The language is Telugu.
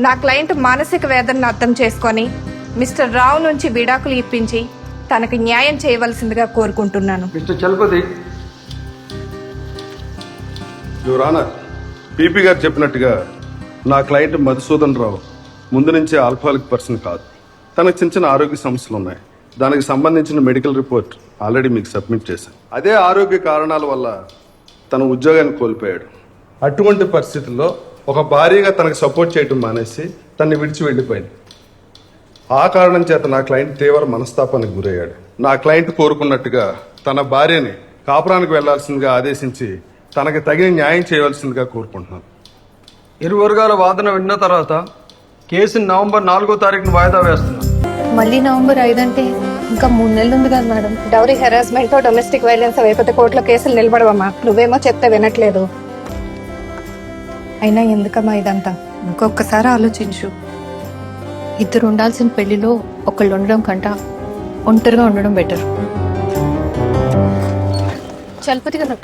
నా క్లయింట్ మానసిక వేదనను అర్థం చేసుకొని మిస్టర్ రావు నుంచి విడాకులు ఇప్పించి తనకు న్యాయం చేయవలసిందిగా కోరుకుంటున్నాను. Mister Chalapathi, your honour, PP గారు చెప్పినట్టుగా నా క్లయింట్ మధుసూదన్ రావు ముందు నుంచే ఆల్కహాలిక్ పర్సన్ కాదు. తనకు చిన్న చిన్న ఆరోగ్య సమస్యలు ఉన్నాయి. దానికి సంబంధించిన మెడికల్ రిపోర్ట్ ఆల్రెడీ మీకు సబ్మిట్ చేశాను. అదే ఆరోగ్య కారణాల వల్ల తన ఉద్యోగాన్ని కోల్పోయాడు. అటువంటి పరిస్థితుల్లో ఒక భార్యగా తనకు సపోర్ట్ చేయటం మానేసి తన్ని విడిచి వెళ్ళిపోయింది. ఆ కారణం చేత నా క్లయింట్ తీవ్ర మనస్తాపానికి గురయ్యాడు. నా క్లయింట్ కోరుకున్నట్టుగా తన భార్యని కాపురానికి వెళ్లాల్సిందిగా ఆదేశించి తనకి తగిన న్యాయం చేయవలసిందిగా కోరుకుంటున్నాను. ఇరు వర్గాల వాదన విన్న తర్వాత కేసుని నవంబర్ 4వ తారీఖున వాయిదా వేస్తున్నాం. మళ్ళీ నవంబర్ 5 అంటే ఇంకా 3 నెలలు ఉంది కదా మేడం. డౌరీ హెరాస్మెంట్ తో డొమెస్టిక్ వైలెన్స్ అయిపోతే కోర్టులో కేసులు నిలబడవమ్మా. నువ్వేమో చెప్తే వినట్లేదు. అయినా ఎందుకమ్మా ఇదంతా? ఇంకొకసారి ఆలోచించు. ఇద్దరు ఉండాల్సిన పెళ్లిలో ఒకళ్ళు ఉండడం కంట ఒంటరిగా ఉండడం బెటర్. చలపతి కదా